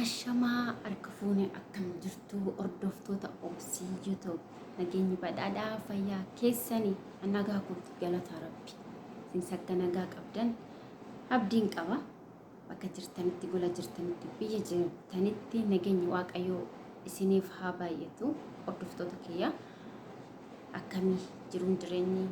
Ashamaa harka fuunee akkam jirtu hordoftoota Obsii YouTube nageenyi badhaadhaa fayyaa keessanii nagaa kootti galata Rabbi isin sagga nagaa qabdan abdiin qaba bakka jirtanitti gola jirtanitti biyya jirtanitti nageenyi Waaqayyoo isiniif haa baay'atu hordoftoota kiyya akkamii jiruun jireenyi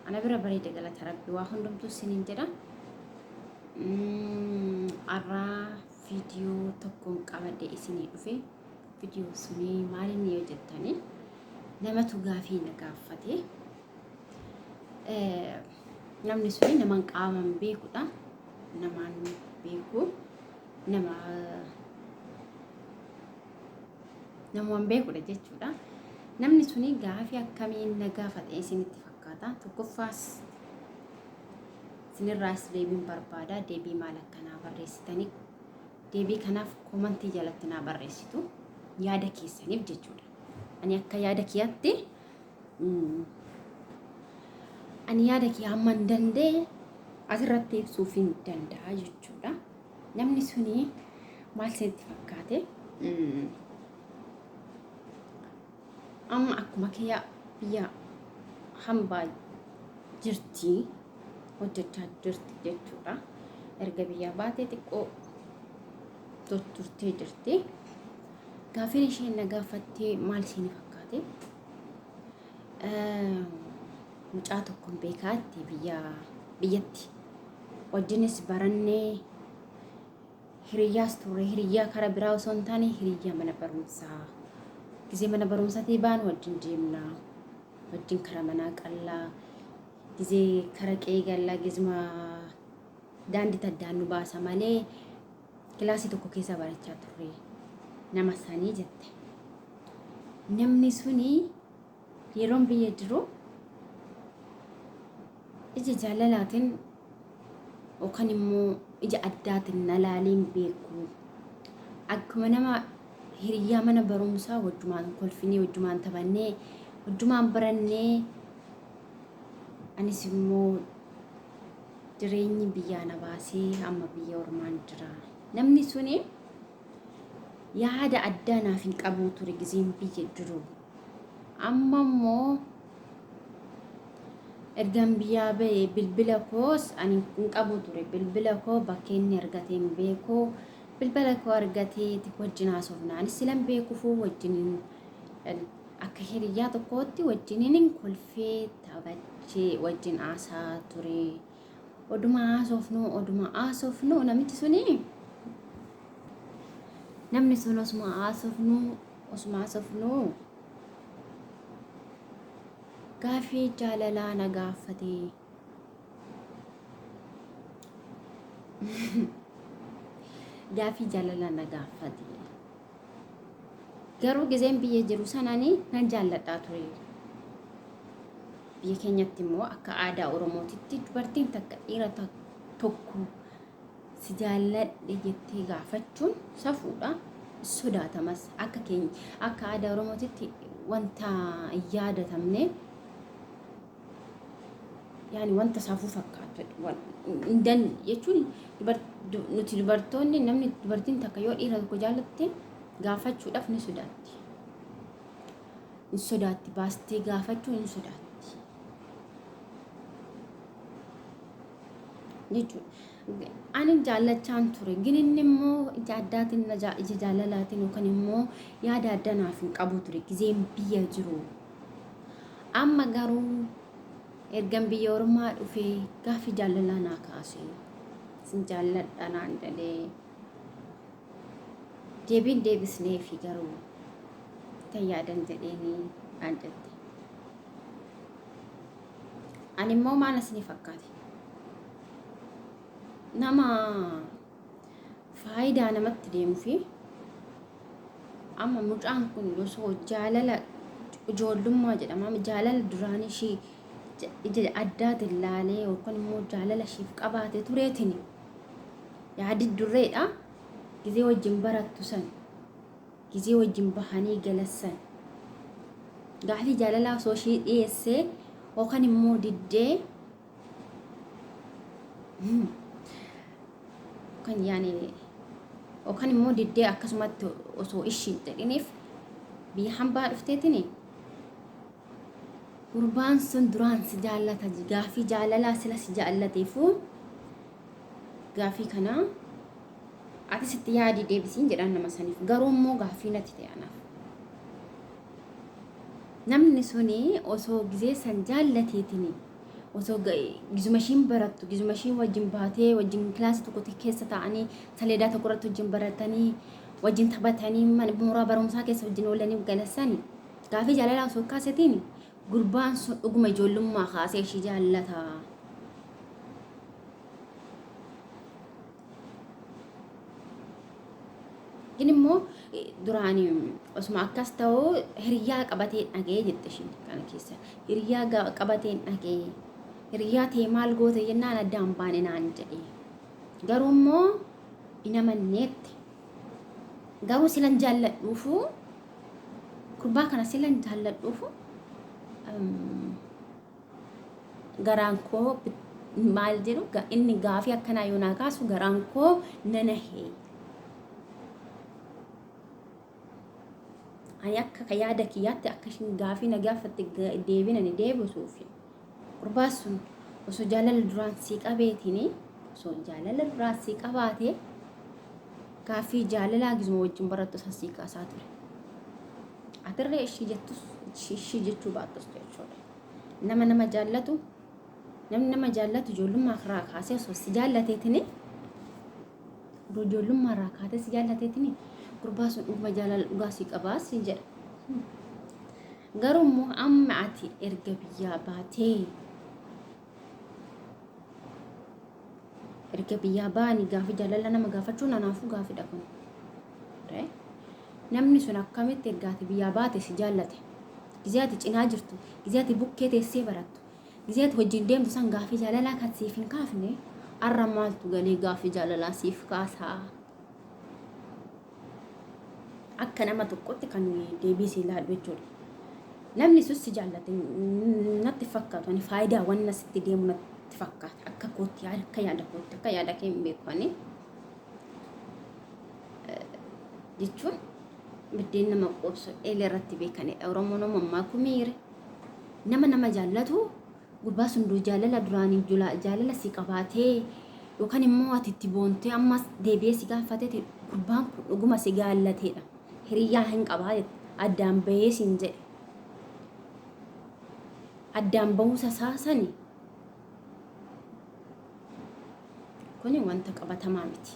ana bira bareeda galata Rabbi waa hundumtuu isiniin jedha arraa video tokkoon qabadde isinii dhufe video sunii maaliin yoo jettanii namatu gaafii na gaafate namni suni naman qaaman beekudha namaan beeku namaan beekudha jechuudha namni suni gaafii akkamiin na gaafate isinitti fakkaata tokkoffaas sinirraas deebiin barbaada deebii maal akkanaa barreessitanii deebii kanaaf komantii jalatti naa barreessitu yaada keessaniif jechuudha. Ani akka yaada kiyyaatti ani yaada kiyya hamman danda'e asirratti ibsuuf hin danda'a jechuudha. Namni suni maal isinitti fakkaate amma akkuma kiyya biyya hambaa jirti hojjechaa jirti jechuudha. Erga biyya baatee xiqqoo turtee jirti. Gaafiin isheen na gaafattee maal isin fakkaate? Mucaa tokkoon beekaatti biyyatti wajjinis barannee hiriyyaas turre hiriyyaa karaa biraa osoo hin taane hiriyyaa mana barumsaa gisee mana barumsaatii baan wajjin deemna wajjin karaa manaa qallaa gisee karaa qe'ee gallaa gisma daandii taddaan nu baasa malee kilaasii tokko keessa barachaa turre nama isaanii jette. Namni suni yeroon biyya jiru ija jaalalaatiin yookaan immoo ija addaatiin na laaliin beeku. Akkuma nama hiriyyaa mana barumsaa wajjumaan kolfinee wajjumaan taphannee wajjumaan barannee anis immoo jireenyi biyyaa na baasee amma biyya ormaan jira. Namni suni yaada addaa naaf hin qabu ture giseen biyya jiru. Amma immoo ergaan biyyaa ba'e bilbila koos ani hin qabu ture. Bilbila koo bakka inni argatee hin beeku. Bilbila koo argatee wajjin haasofna. Anis silan beekuufuu wajjin akka hiriyyaa tokkootti wajjin kolfee taphachee wajjin haasaa ture. Oduma haasofnu namichi suni namni sun osuma haasofnu gaafii jaalalaa na gaafate. Gaafii jaalalaa na gaafate. Garuu giseen biyya jiru sanani nan jaalladhaa ture. Biyya keenyatti immoo akka aadaa Oromootitti dubartiin takka dhiira tokko si jaalladhe jettee gaafachuun safuudha sodaatamas akka aadaa Oromootitti wanta yaadatamne yaani wanta safuu fakkaatu jechuun nuti dubartoonni namni dubartiin takka yoo dhiira tokko jaallatte gaafachuudhaaf ni sodaatti baastee gaafachuu ni sodaatti jechuudha. Ani jaallachaan ture ginin immoo ija addaatiin ija jaalalaatiin yookaan immoo yaada adda naaf hin qabu ture giseen biyya jiru. Amma garuu ergan biyya ormaa dhufee gaafii jaalalaa naa kaase sin jaalladha naan jedhee deebiin deebisnee fi garuu tayyaadan jedheeni naan jette. Ani immoo maal isin fakkaate? Nama faayidaa namatti deemu fi amma mucaan kun osoo jaalala ijoollummaa jedhama jaalala duraan ishee ija addaatiin laalee yookaan immoo jaalala isheef qabaate tureetiin yaadi durreedha gisee wajjin barattu san gisee wajjin bahanii galassan gaafii jaalalaa osoo ishee dhiyeessee yookaan immoo diddee kan yaani yookaan immoo diddee akkasumatti osoo ishiin jedhiniif biyya hambaa dhufteetini gurbaan sun duraan si jaallata gaafii jaalalaa sila si jaallateefu gaafii kana ati sitti yaadii deebisiin jedhaan nama saniif garuu immoo gaafii natti ta'e anaaf namni suni osoo gizee san jaallateetini osoo gizuma ishiin barattu gizuma ishiin wajjin baatee wajjin kilaasii tokko keessa ta'anii saleedaa tokko irratti wajjin baratanii wajjin taphatanii mooraa barumsaa keessa wajjin oolanii galassanii gaafii jaalalaa osoo kaasetiin gurbaan sun dhuguma ijoollummaa kaasee ishii jaallata. Gini immoo duraan osuma akkas ta'uu hiriyaa qabatee dhagee jette ishiin kana keessa hiriyaa qabatee dhagee hiriyaa ta'e maal goote jennaan addaan baane naan jedhe garuu immoo inamanneetti garuu silan jaalladhuufu gurbaa kana silan jaalladhuufu garaan koo maal jedhu inni gaafii akkanaa yoo naa kaasu garaan koo nanahee ani akka ka yaada kiyyaatti akka ishiin gaafii na gaafatte deebina ni deebisuufi gurbaa sun osoo jaalala duraan sii qabeetini osoo jaalala duraan sii qabaate gaafii jaalalaa gizuma wajjin barattu sasii kaasaa ture atirree ishii jettus ishii jechuu baattus jechuudha nama jaallatu namni nama jaallatu ijoollummaa irraa kaasee osoo si jaallateetini ijoollummaa irraa kaatee si jaallateetini gurbaa sun dhuguma jaalala dhugaa sii qabaa si jedha garuu immoo amma ati erga biyyaa baatee erga biyyaa baanii gaafii jaalala nama gaafachuu nanaafuu gaafiidha kun namni sun akkamitti ergaati biyyaa baate si jaallate gizee ati cinaa jirtu gizee ati bukkee teessee barattu gizee ati wajjin deemtu san gaafii jaalalaa kan siif hin kaafne arra maaltu galee gaafii jaalalaa siif kaasaa akka nama tokkotti kan deebisee ilaalu jechuudha. Namni sus si jaallate natti fakkaatu ani faayidaa waan nasitti deemu natti fakkaata akka kootti akka yaada kootti akka yaada kee hin beekani jechuun biddeen nama qobsu eelee irratti beekanidha. Oromoon ammaa kumiire nama jaallatu gurbaa sun jaalala duraanii jaalala si qabaatee yookaan immoo ati itti boontee ammas deebi'ee si gaafatee gurbaan kun dhuguma si jaallateedha. Hiriyaa hin qabaa addaan bahee siin jedhe addaan bahuusa saasani kuni wanta qabatamaa miti.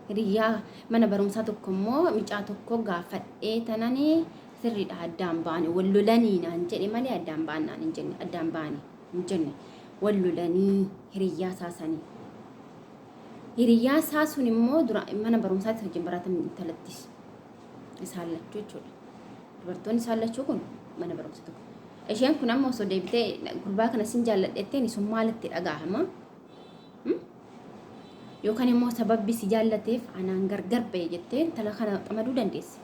Hiriyaa mana barumsaa tokko immoo micaa tokko gaafadhee tananii sirriidha addaan baane wallolanii naan jedhe malee addaan baanaan hin jenne addaan baane hin jenne wallolanii hiriyaa saasanii. Hiriyaa saasuun immoo dura mana barumsaatti wajjin baratan intalattis isaan lachuu jechuudha. Dubartoonni isaan lachuu kun mana barumsa tokko. Isheen kun amma osoo deebitee gurbaa kana sin jaalladhetteen sun maalitti dhagahama? Yookaan immoo sababbi si jaallateef anaan gargar ba'e jettee intala kana qamaduu dandeesse.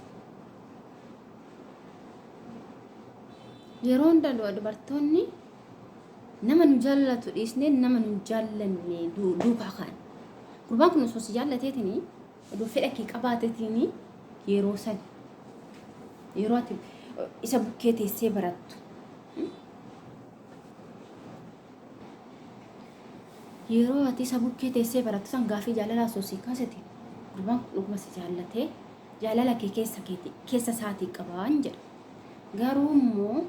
Yeroo hunda dubartoonni nama nu jaallatu dhiisnee nama nu jaallanne duukaa kan. Gurbaan kun osoo si jaallateetini oduu fedha kee qabaateetini yeroo san yeroo ati isa bukkee teessee barattu yeroo ati isa bukkee teessee barattu san gaafii jaalalaa osoo si kaasete gurbaan kun dhuguma si jaallatee jaalala kee keessa isaatii qabaan jedha. Garuu immoo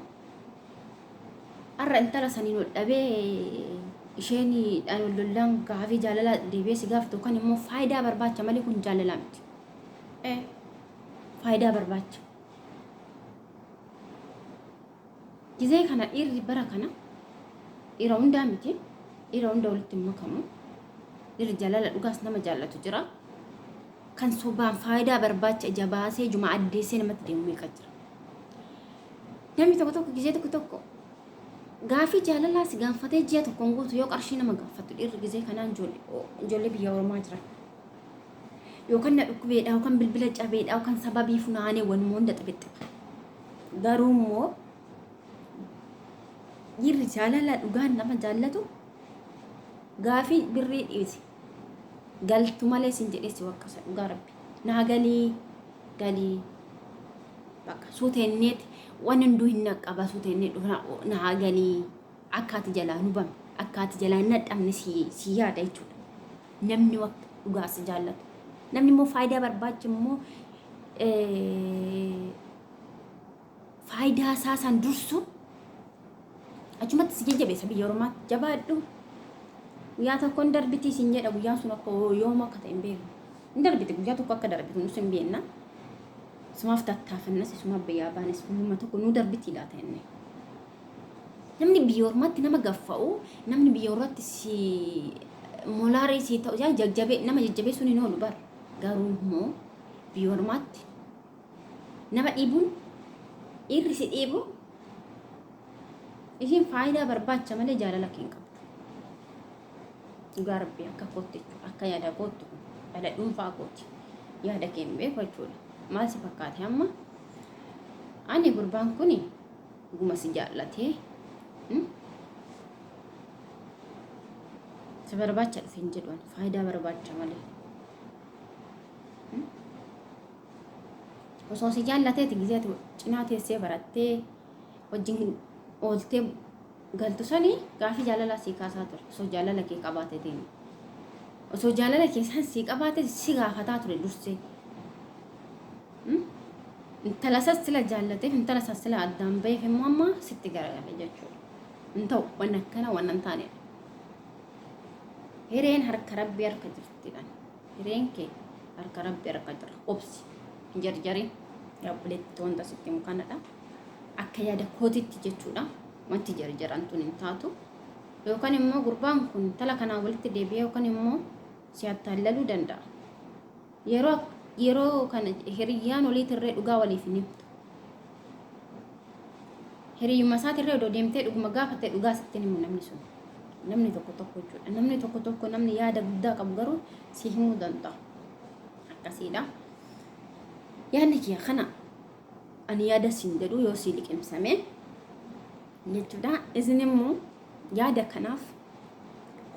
har'a intala saniin ol dhabee isheen dhalollaan gaafii jaalala deebi'ee si gaafatu kan immoo faayidaa barbaacha malee kun jaalala miti. Faayidaa barbaacha. Gizee kana dhiirri bara kana dhiira hundaa miti. Dhiira hunda walitti makamu. Dhiirri jaalala dhugaas nama jaallatu jira. Kan sobaan faayidaa barbaacha ija baasee juma addeessee namatti deemu meeqa jira. Namni tokko gizee tokko gaafii jaalalaa si gaafatee ji'a tokkoon guutu yoo qarshii nama gaafatu dhiirri gizee kanaan ijoollee biyya Oromaa jira. Yookaan na dhukkubeedha yookaan bilbila cabeedha yookaan sababii funaanee walumaa hunda xibixxiba. Garuu immoo dhiirri jaalala dhugaan nama jaallatu gaafii birrii dhiisi galtu malee sin jedhesi waqqasa dhugaa rabbi naa galii bakka suuteenneeti waan hunduu hin naqqaba suuteennee dhufna naa galii akkaati jalaa nu bame akkaati jalaa hin nadhamne si yaada jechuudha namni waqti dhugaa si jaallatu namni immoo faayidaa barbaacha immoo faayidaa isaa san dursu achumatti si jajjabeessa biyya ormaatti jabaadhu guyyaa tokko hin darbitii sin jedha guyyaan sun akka yooma akka ta'e hin beeku hin darbite guyyaa tokko akka darbitu nus hin beekna sumaaf tattaafannas sumaaf biyyaa baanes guyyuma tokko nu darbitii laata inni namni biyya ormaatti nama gaffa'u namni biyya ormaatti si molaarii si ta'u jajjabee nama jajjabee sun hin oolu bar garuu immoo biyya ormaatti nama dhiibuun irri si dhiibu isin faayidaa barbaacha malee jaalala kee hin qabdu dhugaa rabbii akka kootti akka yaada kootti yaada dhuunfaa kootti yaada kee hin beeku jechuudha maal si fakkaate amma ani gurbaan kun guma si jaallatee si barbaacha dhufe hin jedhu faayidaa barbaacha malee osoo si jaallateeti gizeeti cinaa teessee barattee wajjin ooltee galtu sanii gaafii jaalala sii kaasaa ture osoo jaalala kee qabaatee deemi osoo jaalala kee san sii qabaatee si gaafataa ture dursee intala sas sila jaallateef intala sas sila addaan baheef immoo amma sitti garagale jechuudha hin ta'u waan akkana waan hin taanedha hireen harka rabbii harka jirtidhaan hireen kee harka rabbii harka jira obsi hin jarjarin yaabbileetti wanta sitti mukanadha akka yaada kootitti jechuudha wanti jarjaran tun hin taatu yookaan immoo gurbaan kun intala kanaa walitti deebi'ee yookaan immoo si attaallaluu danda'a yeroo kana hiriyyaan waliit irree dhugaa waliif hin himtu hiriyyuma isaati irree odoo deemtee dhuguma gaafattee dhugaa sitti himu namni sun namni tokko jechuudha namni tokko namni yaada guddaa qabu garuu si himuu danda'a akkasiidha yaadni kiyya kana ani yaada siin jedhu yoo si liqimsame jechuudha isin immoo yaada kanaaf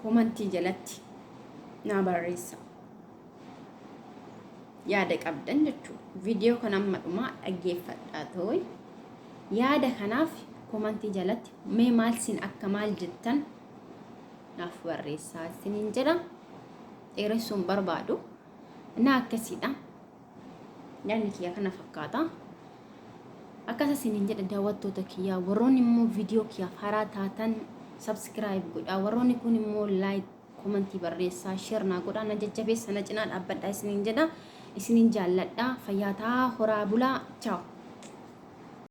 komantii jalatti naa barreessa yaada qabdan jechuudha viidiyoo kana amma dhumaa dhaggeeffadhaa ta'u yaada kanaaf komantii jalatti mee maal siin akka maal jettan naaf barreessaa isiniin jedha dheeressuun barbaadu na akkasiidha yaadni kiyya kana fakkaata akkasa isiniin jedha daawwattoota kiyyaa warroonni immoo viidiyoo kiyyaaf haaraa taatan subscribe godhaa warroonni kun immoo like komantii barreessaa share naa godhaa na jajjabeessa na cinaa dhaabbadhaa isiniin jedha isiniin jaalladhaa fayyaa ta'aa horaa bulaa ciao